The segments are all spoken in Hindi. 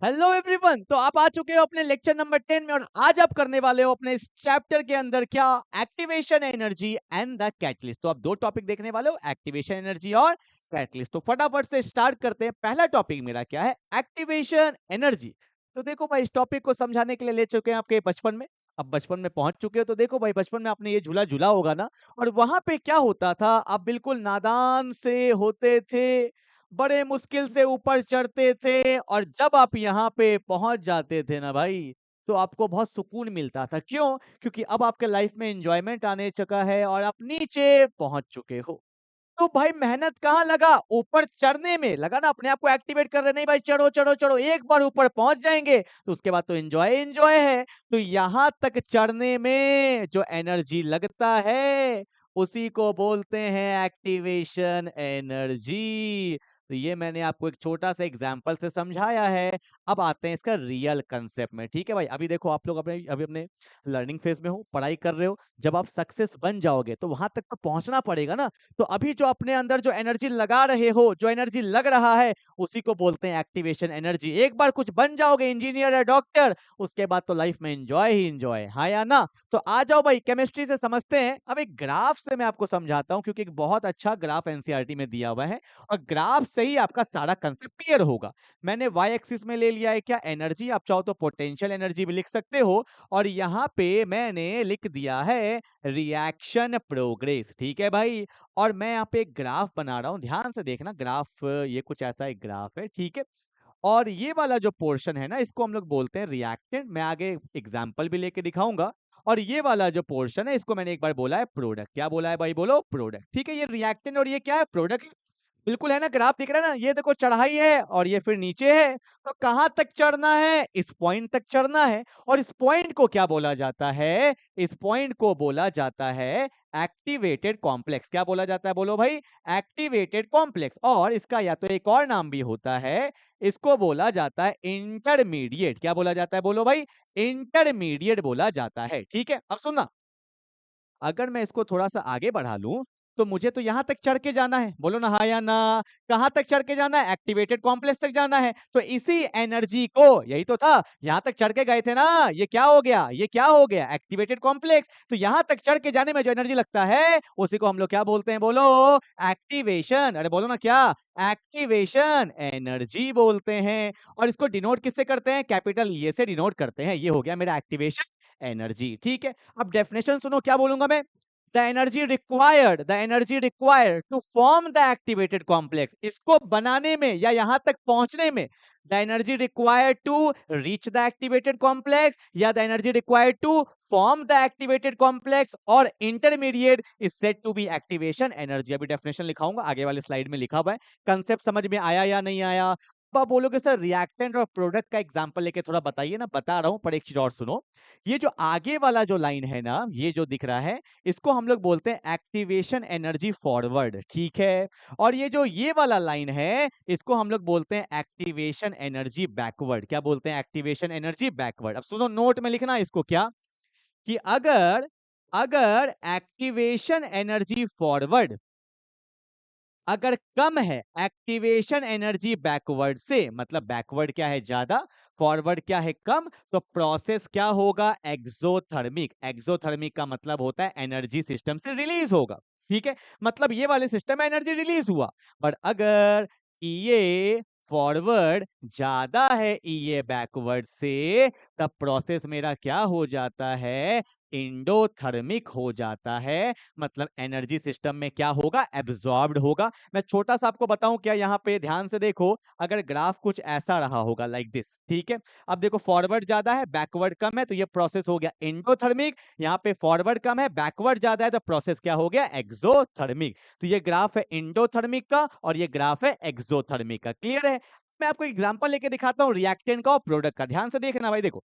Hello everyone. तो आप आ चुके हो अपने लेक्चर नंबर 10 में और आज आप करने वाले हो अपने इस चैप्टर के अंदर क्या activation energy and the catalyst. तो आप दो टॉपिक देखने वाले हो, एक्टिवेशन एनर्जी और कैटलिस्ट। तो फटाफट से स्टार्ट करते हैं। पहला टॉपिक मेरा क्या है, एक्टिवेशन एनर्जी। तो देखो भाई, इस टॉपिक को समझाने के लिए ले चुके हैं आपके बचपन में। अब बचपन में पहुंच चुके हो तो देखो भाई, बचपन में आपने ये झूला झूला होगा ना। और वहां पे क्या होता था, आप बिल्कुल नादान से होते थे, बड़े मुश्किल से ऊपर चढ़ते थे और जब आप यहाँ पे पहुंच जाते थे ना भाई, तो आपको बहुत सुकून मिलता था। क्यों? क्योंकि अब आपके लाइफ में एंजॉयमेंट आने चुका है और आप नीचे पहुंच चुके हो। तो भाई मेहनत कहाँ लगा, ऊपर चढ़ने में लगा ना। अपने आप को एक्टिवेट कर रहे, नहीं भाई चढ़ो चढ़ो चढ़ो, एक बार ऊपर पहुंच जाएंगे तो उसके बाद तो एंजॉय एंजॉय है। तो यहां तक चढ़ने में जो एनर्जी लगता है उसी को बोलते हैं एक्टिवेशन एनर्जी। तो ये मैंने आपको एक छोटा सा एग्जांपल से समझाया है। अब आते हैं इसका रियल कंसेप्ट में। ठीक है भाई, अभी देखो आप लोग अभी अपने लर्निंग फेज में हो, पढ़ाई कर रहे हो। जब आप सक्सेस बन जाओगे तो वहां तक तो पहुंचना पड़ेगा ना। तो अभी जो अपने अंदर जो एनर्जी लगा रहे हो, जो एनर्जी लग रहा है, उसी को बोलते हैं एक्टिवेशन एनर्जी। एक बार कुछ बन जाओगे, इंजीनियर या डॉक्टर, उसके बाद तो लाइफ में एंजॉय ही एंजॉय, हाँ या ना। तो आ जाओ भाई, केमिस्ट्री से समझते हैं। अब एक ग्राफ से मैं आपको समझाता हूं, क्योंकि एक बहुत अच्छा ग्राफ एनसीईआरटी में दिया हुआ है और ग्राफ से ही आपका सारा कंसेप्ट क्लियर होगा। मैंने वाई एक्सिस में ले लिया है क्या, एनर्जी। आप चाहो तो पोटेंशियल एनर्जी भी लिख सकते हो। और यहाँ पे मैंने लिख दिया है रिएक्शन प्रोग्रेस। ठीक है भाई। और मैं यहाँ पे एक ग्राफ बना रहा हूँ, ध्यान से देखना। ग्राफ ये कुछ ऐसा एक ग्राफ है, ठीक है। और ये वाला जो पोर्शन है ना, इसको हम लोग बोलते हैं रिएक्टेंट। मैं आगे एग्जाम्पल भी लेके दिखाऊंगा। और ये वाला जो पोर्शन है, इसको मैंने एक बार बोला है प्रोडक्ट। क्या बोला है भाई, बोलो प्रोडक्ट। ठीक है, ये रिएक्टेंट और ये क्या है, प्रोडक्ट। बिल्कुल है ना, ग्राफ दिख रहा है ना। ये देखो चढ़ाई है और ये फिर नीचे है। तो कहां तक चढ़ना है, इस पॉइंट तक चढ़ना है। और इस पॉइंट को क्या बोला जाता है, इस पॉइंट को बोला जाता है एक्टिवेटेड कॉम्प्लेक्स। क्या बोला जाता है, बोलो भाई, एक्टिवेटेड कॉम्प्लेक्स। और इसका या तो एक और नाम भी होता है, इसको बोला जाता है इंटरमीडिएट। क्या बोला जाता है, बोलो भाई, इंटरमीडिएट बोला जाता है। ठीक है, अब सुनना। अगर मैं इसको थोड़ा सा आगे बढ़ा लूं, तो मुझे तो यहां तक चढ़ के जाना है, बोलो ना हाँ या ना। कहां तक चढ़ के जाना है, एक्टिवेटेड कॉम्प्लेक्स तक जाना है। तो इसी एनर्जी को, यही तो था, यहां तक चढ़ के गए थे ना। ये क्या हो गया, ये क्या हो गया, एक्टिवेटेड कॉम्प्लेक्स। तो यहां तक चढ़ के जाने में जो एनर्जी लगता है उसी को हम लोग क्या बोलते हैं, बोलो, एक्टिवेशन। अरे बोलो ना क्या, एक्टिवेशन एनर्जी बोलते हैं। और इसको डिनोट किससे करते हैं, कैपिटल ये से डिनोट करते हैं। ये हो गया मेरा एक्टिवेशन एनर्जी। ठीक है, अब डेफिनेशन सुनो, क्या बोलूंगा मैं। The energy required to form the activated complex. इसको बनाने में या यहां तक पहुंचने में, the energy required to reach the activated complex, या the energy required to form the activated complex, और intermediate is said to be activation energy. अभी डेफिनेशन लिखाऊंगा, आगे वाले स्लाइड में लिखा हुआ है। कंसेप्ट समझ में आया या नहीं आया। अब आप बोलोगे सर रिएक्टेंट और प्रोडक्ट का एग्जांपल लेके थोड़ा बताइए ना। बता रहा हूं, पर एक चीज और सुनो। ये जो आगे वाला जो लाइन है ना, ये जो दिख रहा है, इसको हम लोग बोलते हैं एक्टिवेशन एनर्जी फॉरवर्ड। ठीक है। और ये जो ये वाला लाइन है, इसको हम लोग बोलते हैं एक्टिवेशन एनर्जी बैकवर्ड। क्या बोलते हैं, एक्टिवेशन एनर्जी बैकवर्ड। अब सुनो, नोट में लिखना इसको क्या, कि अगर अगर एक्टिवेशन एनर्जी फॉरवर्ड अगर कम है एक्टिवेशन एनर्जी बैकवर्ड से, मतलब बैकवर्ड क्या है ज्यादा, फॉरवर्ड क्या है कम, तो प्रोसेस क्या होगा, एक्सोथर्मिक। एक्सोथर्मिक का मतलब होता है एनर्जी सिस्टम से रिलीज होगा। ठीक है, मतलब ये वाले सिस्टम में एनर्जी रिलीज हुआ। बट अगर ये फॉरवर्ड ज्यादा है ये बैकवर्ड से, तब प्रोसेस मेरा क्या हो जाता है, इंडोथर्मिक हो जाता है। मतलब एनर्जी सिस्टम में क्या होगा, एब्जॉर्ब्ड होगा। मैं छोटा सा आपको बताऊं क्या, यहाँ पे ध्यान से देखो। अगर ग्राफ कुछ ऐसा रहा होगा लाइक दिस, ठीक है। अब देखो, फॉरवर्ड ज्यादा है बैकवर्ड कम है, तो ये प्रोसेस हो गया इंडोथर्मिक। यहाँ पे फॉरवर्ड कम है बैकवर्ड ज्यादा है, तो प्रोसेस क्या हो गया, एक्सोथर्मिक। तो ये ग्राफ है इंडोथर्मिक का और ये ग्राफ है एक्सोथर्मिक का। क्लियर है। मैं आपको एग्जांपल लेके दिखाता हूँ रिएक्टेंट का और प्रोडक्ट का। ध्यान से देखना भाई, देखो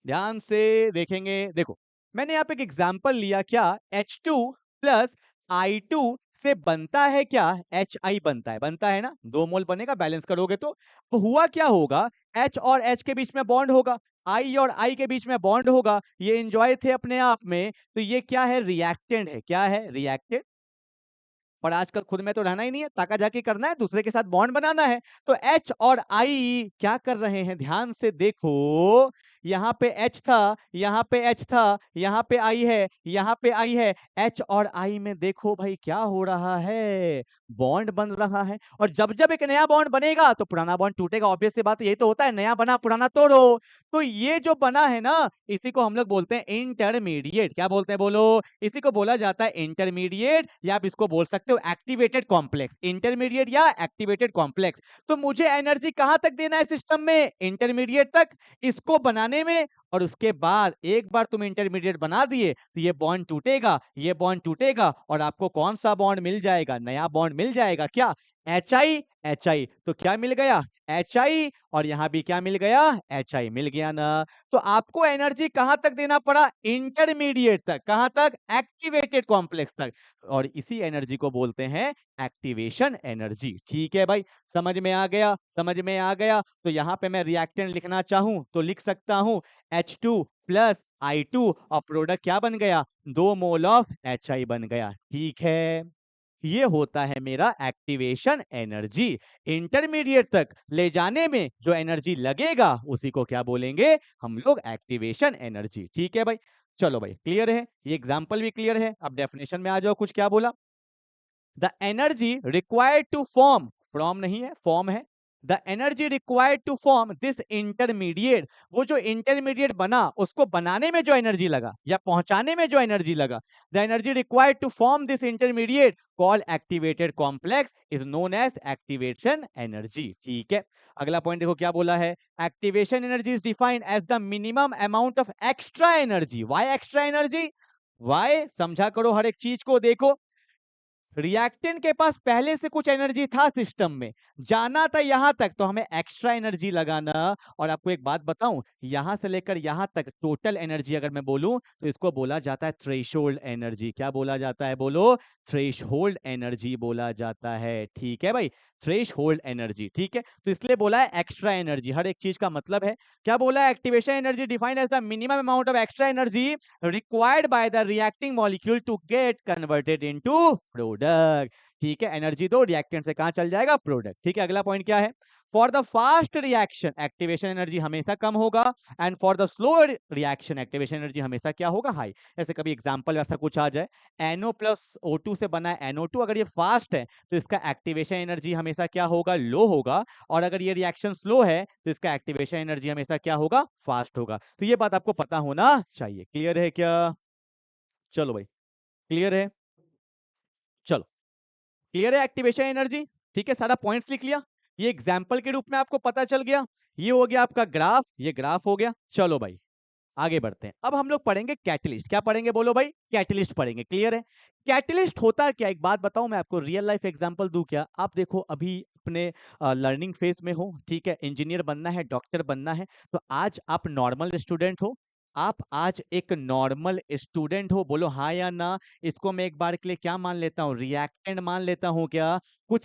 ध्यान से देखेंगे। देखो, मैंने यहाँ पे एक एग्जाम्पल लिया, क्या, H2 प्लस I2 से बनता है क्या, HI बनता है। बनता है ना, 2 मोल बनेगा, बैलेंस करोगे तो हुआ क्या होगा, H और H के बीच में बॉन्ड होगा, I और I के बीच में बॉन्ड होगा। ये एंजॉय थे अपने आप में, तो ये क्या है, रिएक्टेंट है। क्या है, रिएक्टेंट। पर आजकल खुद में तो रहना ही नहीं है, ताका जाके करना है, दूसरे के साथ बॉन्ड बनाना है। तो H और I क्या कर रहे हैं, ध्यान से देखो। यहाँ पे H था, यहाँ पे H था, यहाँ पे I है, यहाँ पे I है। H और I में देखो भाई क्या हो रहा है, बॉन्ड बन रहा है। और जब जब एक नया बॉन्ड बनेगा तो पुराना बॉन्ड टूटेगा। ऑब्वियस सी बात है, यही तो होता है, नया बना पुराना तोड़ो। तो ये जो बना है ना, इसी को हम लोग बोलते हैं इंटरमीडिएट। क्या बोलते हैं बोलो? इसी को बोला जाता है इंटरमीडिएट, या आप इसको बोल सकते हो एक्टिवेटेड कॉम्प्लेक्स। इंटरमीडिएट या एक्टिवेटेड कॉम्प्लेक्स। तो मुझे एनर्जी कहां तक देना है सिस्टम में? इंटरमीडिएट तक, इसको बनाने में। और उसके बाद एक बार तुम इंटरमीडिएट बना दिए तो ये बॉन्ड टूटेगा, ये बॉन्ड टूटेगा, और आपको कौन सा बॉन्ड मिल जाएगा? नया बॉन्ड मिल जाएगा। क्या? HI। HI तो क्या मिल गया? HI। और यहां भी क्या मिल गया? HI मिल गया ना। तो आपको एनर्जी कहां तक देना पड़ा? इंटरमीडिएट तक। कहां तक? एक्टिवेटेड कॉम्प्लेक्स तक। और इसी एनर्जी को बोलते हैं एक्टिवेशन एनर्जी। ठीक है भाई, समझ में आ गया? समझ में आ गया। तो यहां पे मैं रिएक्टेंट लिखना चाहूं तो लिख सकता हूं H2 प्लस I2, और प्रोडक्ट क्या बन गया? 2 मोल ऑफ HI बन गया। ठीक है, ये होता है मेरा एक्टिवेशन एनर्जी। इंटरमीडिएट तक ले जाने में जो एनर्जी लगेगा उसी को क्या बोलेंगे हम लोग? Activation energy. ठीक है भाई, चलो भाई, क्लियर है, ये एग्जांपल भी क्लियर है। अब डेफिनेशन में आ जाओ, कुछ क्या बोला? The energy required to form, from नहीं है, फॉर्म है। The energy required to form this intermediate, वो जो इंटरमीडिएट बना उसको बनाने में जो एनर्जी लगा या पहुंचाने में जो एनर्जी लगा, the energy required to form this intermediate called activated complex is known as activation energy. ठीक है, अगला पॉइंट देखो क्या बोला है। Activation energy is defined as the minimum amount of extra energy. Why extra energy? Why समझा करो हर एक चीज को। देखो, रिएक्टेंट के पास पहले से कुछ एनर्जी था सिस्टम में, जाना था यहां तक तो हमें एक्स्ट्रा एनर्जी लगाना। और आपको एक बात बताऊं, यहां से लेकर यहां तक टोटल एनर्जी अगर मैं बोलूं तो इसको बोला जाता है थ्रेशोल्ड एनर्जी। क्या बोला जाता है बोलो? थ्रेशोल्ड एनर्जी बोला जाता है। ठीक है भाई, थ्रेशोल्ड एनर्जी। ठीक है, तो इसलिए बोला है एक्स्ट्रा एनर्जी, हर एक चीज का मतलब है। क्या बोला है? Activation energy defined as the minimum amount of extra energy required by the reacting molecule to get converted into product। ठीक है, एनर्जी दो, रिएक्टेंट से कहां चल जाएगा? प्रोडक्ट। ठीक है, अगला पॉइंट क्या है? For the fast reaction activation energy हमेशा कम होगा, and for the slow reaction activation energy हमेशा क्या होगा? हाई। ऐसे कभी एग्जांपल वैसा कुछ आ जाए, NO प्लस O2 से बना है NO2, अगर ये फास्ट है तो इसका एक्टिवेशन एनर्जी हमेशा क्या होगा? लो होगा। और अगर ये रिएक्शन स्लो है तो इसका एक्टिवेशन एनर्जी हमेशा क्या होगा? फास्ट होगा। तो ये बात आपको पता होना चाहिए। क्लियर है क्या? चलो भाई, क्लियर है। चलो, क्लियर है एक्टिवेशन एनर्जी। ठीक है, सारा पॉइंट्स लिख लिया, ये एग्जाम्पल के रूप में आपको पता चल गया। ये हो गया आपका ग्राफ, ये ग्राफ हो गया। चलो भाई, आगे बढ़ते हैं। अब हम लोग पढ़ेंगे कैटलिस्ट। क्या पढ़ेंगे बोलो भाई? कैटलिस्ट पढ़ेंगे। क्लियर है? कैटलिस्ट होता क्या, एक बात बताऊं मैं आपको, रियल लाइफ एग्जांपल दूं क्या? आप देखो, अभी अपने लर्निंग फेज में हो, ठीक है, इंजीनियर बनना है, डॉक्टर बनना है, तो आज आप नॉर्मल स्टूडेंट हो। आप आज एक नॉर्मल स्टूडेंट हो, बोलो हाँ या ना। इसको मैं एक बार के लिए क्या मान लेता हूँ? रिएक्टेंट मान लेता हूँ। क्या? कुछ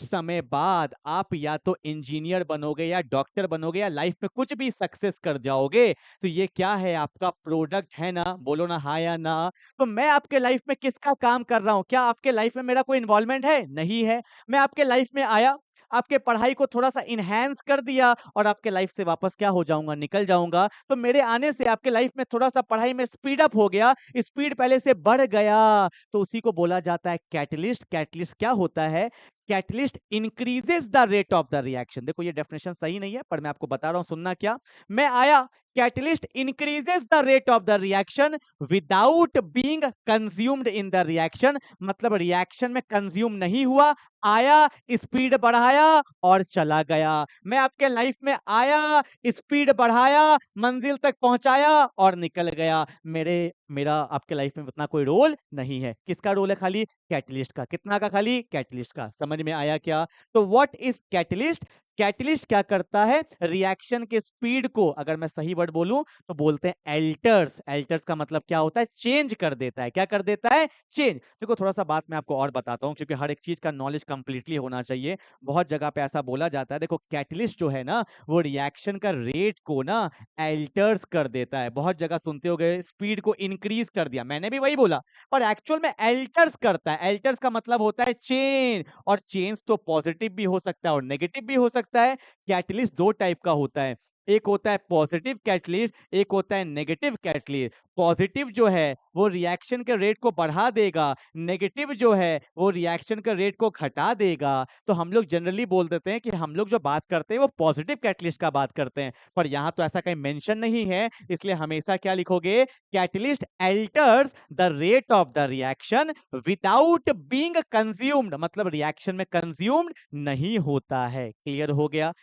समय बाद आप या तो इंजीनियर बनोगे या डॉक्टर बनोगे या लाइफ में कुछ भी सक्सेस कर जाओगे, तो ये क्या है? आपका प्रोडक्ट है ना। बोलो ना हाँ या ना। तो मैं आपके लाइफ में किसका काम कर रहा हूं? क्या आपके लाइफ में मेरा कोई इन्वॉल्वमेंट है? नहीं है। मैं आपके लाइफ में आया, आपके पढ़ाई को थोड़ा सा इनहेंस कर दिया, और आपके लाइफ से वापस क्या हो जाऊंगा? निकल जाऊंगा। तो मेरे आने से आपके लाइफ में थोड़ा सा पढ़ाई में स्पीड अप हो गया, स्पीड पहले से बढ़ गया, तो उसी को बोला जाता है कैटलिस्ट। कैटलिस्ट क्या होता है? Catalyst increases the rate of the reaction. देखो, ये डेफिनेशन सही नहीं है, पर मैं आपको बता रहा हूं, सुनना। क्या? मैं आया, catalyst increases the rate of the reaction without being consumed in the reaction. मतलब रिएक्शन में कंज्यूम नहीं हुआ, आया, स्पीड बढ़ाया और चला गया। मैं आपके लाइफ में आया, स्पीड बढ़ाया, मंजिल तक पहुंचाया और निकल गया। मेरा आपके लाइफ में उतना कोई रोल नहीं है। किसका रोल है? खाली कैटलिस्ट का। कितना का? खाली कैटलिस्ट का। समझ में आया क्या? तो व्हाट इज कैटलिस्ट? कैटलिस्ट क्या करता है, रिएक्शन के स्पीड को, अगर मैं सही वर्ड बोलूं तो बोलते हैं एल्टर्स। एल्टर्स का मतलब क्या होता है, चेंज कर देता है। क्या कर देता है, चेंज। देखो थोड़ा सा बात मैं आपको और बताता हूं, क्योंकि हर एक चीज का नॉलेज कंप्लीटली होना चाहिए। बहुत जगह पे ऐसा बोला जाता है, देखो कैटलिस्ट जो है ना, वो रिएक्शन का रेट को ना एल्टर्स कर देता है। बहुत जगह सुनते हो गए स्पीड को इंक्रीज कर दिया, मैंने भी वही बोला, पर एक्चुअल में एल्टर्स करता है। एल्टर्स का मतलब होता है चेंज, और चेंज तो पॉजिटिव भी हो सकता है और नेगेटिव भी हो सकता है। कैटलिस्ट दो टाइप का होता है, एक होता है पॉजिटिव कैटलिस्ट, एक होता है नेगेटिव कैटलिस्ट। पॉजिटिव जो है वो रिएक्शन के रेट को बढ़ा देगा, नेगेटिव जो है वो रिएक्शन के रेट को घटा देगा। तो हम लोग जनरली बोल देते हैं कि हम लोग जो बात करते हैं वो पॉजिटिव कैटलिस्ट का बात करते हैं, पर यहां तो ऐसा कहीं मेंशन नहीं है, इसलिए हमेशा क्या लिखोगे, catalyst altars the rate of the reaction without being consumed, मतलब रिएक्शन में कंज्यूम्ड नहीं होता है। क्लियर हो गया।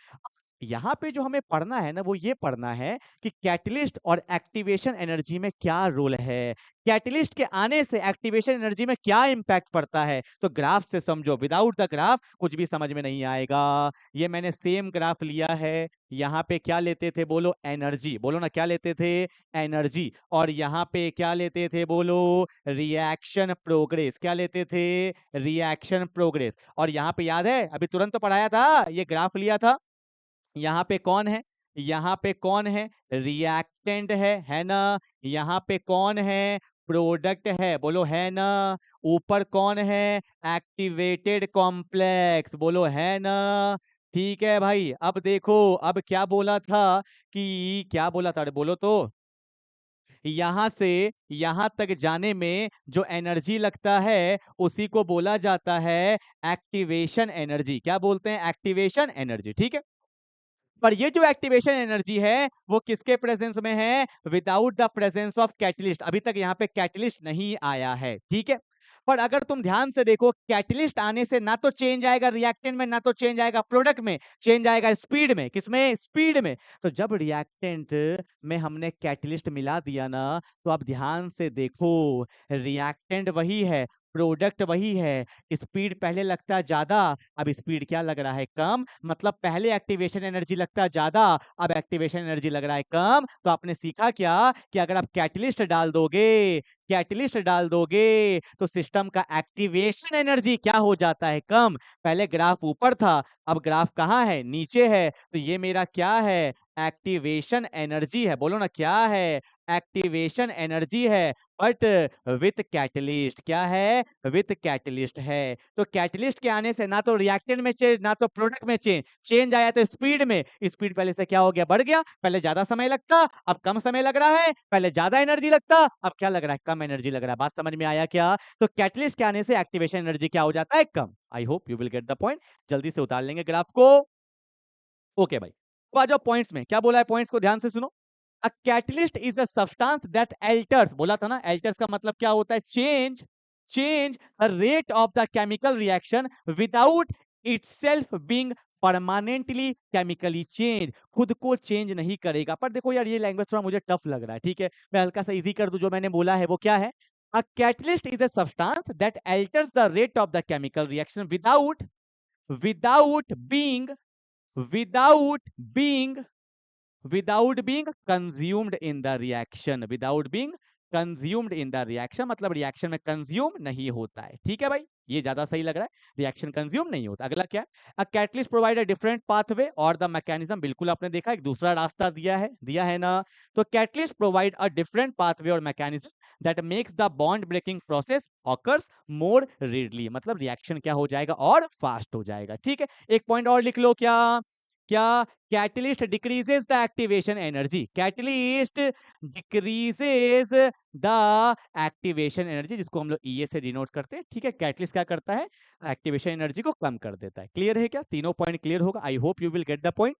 यहाँ पे जो हमें पढ़ना है ना, वो ये पढ़ना है कि कैटलिस्ट और एक्टिवेशन एनर्जी में क्या रोल है, कैटलिस्ट के आने से एक्टिवेशन एनर्जी में क्या इंपैक्ट पड़ता है। तो ग्राफ से समझो, विदाउट द ग्राफ कुछ भी समझ में नहीं आएगा। ये मैंने सेम ग्राफ लिया है, यहाँ पे क्या लेते थे बोलो, एनर्जी, बोलो ना क्या लेते थे, एनर्जी। और यहाँ पे क्या लेते थे बोलो, रिएक्शन प्रोग्रेस। क्या लेते थे, रिएक्शन प्रोग्रेस। और यहाँ पे याद है, अभी तुरंत तो पढ़ाया था, ये ग्राफ लिया था। यहाँ पे कौन है, यहाँ पे कौन है, रिएक्टेंट है ना। यहाँ पे कौन है, प्रोडक्ट है, बोलो है ना। ऊपर कौन है, एक्टिवेटेड कॉम्प्लेक्स, बोलो है ना। ठीक है भाई, अब देखो, अब क्या बोला था, कि क्या बोला था, अरे बोलो तो। यहां से यहां तक जाने में जो एनर्जी लगता है उसी को बोला जाता है एक्टिवेशन एनर्जी। क्या बोलते हैं, एक्टिवेशन एनर्जी। ठीक है, पर ये जो एक्टिवेशन एनर्जी है वो किसके प्रेजेंस में है, without the presence of catalyst. अभी तक यहाँ पे कैटलिस्ट नहीं आया है, ठीक है। पर अगर तुम ध्यान से देखो, कैटलिस्ट आने से ना तो चेंज आएगा रिएक्टेंट में, ना तो चेंज आएगा प्रोडक्ट में, चेंज आएगा स्पीड में। किसमें, स्पीड में। तो जब रिएक्टेंट में हमने कैटलिस्ट मिला दिया ना, तो अब ध्यान से देखो, रिएक्टेंट वही है, प्रोडक्ट वही है, स्पीड पहले लगता है ज्यादा, अब स्पीड क्या लग रहा है, कम। मतलब पहले एक्टिवेशन एनर्जी लगता है ज्यादा, अब एक्टिवेशन एनर्जी लग रहा है कम। तो आपने सीखा क्या, कि अगर आप कैटलिस्ट डाल दोगे, कैटलिस्ट डाल दोगे, तो सिस्टम का एक्टिवेशन एनर्जी क्या हो जाता है, कम। पहले ग्राफ ऊपर था, अब ग्राफ कहाँ है, नीचे है। तो ये मेरा क्या है, एक्टिवेशन एनर्जी है। बोलो ना क्या है, एक्टिवेशन एनर्जी है, बट विथ कैटलिस्ट। क्या है, विथ कैटलिस्ट है। तो कैटलिस्ट के आने से ना तो रिएक्टेंट में चेंज, ना तो प्रोडक्ट में चेंज। चेंज आया तो स्पीड में, स्पीड पहले से क्या हो गया, बढ़ गया। पहले ज्यादा समय लगता, अब कम समय लग रहा है। पहले ज्यादा एनर्जी लगता, अब क्या लग रहा है, कम एनर्जी लग रहा है। बात समझ में आया क्या। तो कैटलिस्ट के आने से एक्टिवेशन एनर्जी क्या हो जाता है, कम। I hope you will get the point. जल्दी से उतार लेंगे ग्राफ को। ओके भाई, तो आ जाओ पॉइंट्स में। क्या बोला है, पॉइंट्स को ध्यान से सुनो। A catalyst is a substance that altars, बोला था ना, अल्टर्स का मतलब क्या होता है, change, change the rate of the chemical reaction without itself being permanently chemically change. खुद को चेंज नहीं करेगा। पर देखो यार, ये लैंग्वेज थोड़ा मुझे टफ लग रहा है, ठीक है, मैं हल्का सा इजी कर दूं। जो मैंने बोला है वो क्या है, a catalyst is a substance that altars the rate of the chemical reaction without without being without being without being consumed in the reaction, without being consumed in the reaction, मतलब रिएक्शन में कंज्यूम नहीं होता है। ठीक है भाई, ये ज्यादा सही लग रहा है, रिएक्शन कंज्यूम नहीं होता। अगला क्या है, a catalyst provide a different pathway और द मैकेनिज्म। बिल्कुल आपने देखा, एक दूसरा रास्ता दिया है ना। तो catalyst provide a different pathway और mechanism that makes the bond breaking process occurs more readily, मतलब रिएक्शन क्या हो जाएगा, और फास्ट हो जाएगा। ठीक है, एक पॉइंट और लिख लो, क्या क्या, catalyst decreases the activation energy, catalyst decreases the activation energy, जिसको हम लोग ईए से डिनोट करते हैं। ठीक है, कैटलिस्ट क्या करता है, एक्टिवेशन एनर्जी को कम कर देता है। क्लियर है क्या, तीनों पॉइंट क्लियर होगा। आई hope you will get the point.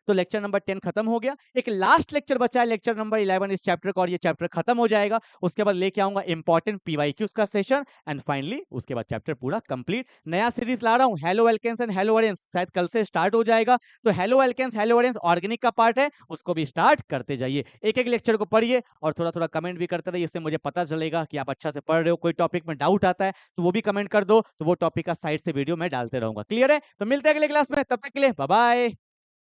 तो लेक्चर नंबर 10 खत्म हो गया। एक लास्ट लेक्चर बचा है, लेक्चर नंबर 11 इस चैप्टर का, और ये चैप्टर खत्म हो जाएगा। उसके बाद लेके आऊंगा इंपॉर्टेंट पीवाईक्यूज का सेशन, एंड फाइनली उसके बाद चैप्टर पूरा कंप्लीट। नया सीरीज ला रहा हूं, halo alkanes and halo arenes, शायद कल से स्टार्ट हो जाएगा। तो halo alkanes halo arenes organic का पार्ट है, उसको भी स्टार्ट करते जाइए। एक एक लेक्चर को पढ़िए और थोड़ा थोड़ा कमेंट भी करते रहिए, इससे मुझे पता चलेगा कि आप अच्छा से पढ़ रहे हो। कोई टॉपिक में डाउट आता है तो वो भी कमेंट कर दो, तो वो टॉपिक का साइड से वीडियो मैं डालते रहूंगा। क्लियर है? तो मिलते हैं अगले क्लास में, तब तक के लिए बाय बाय।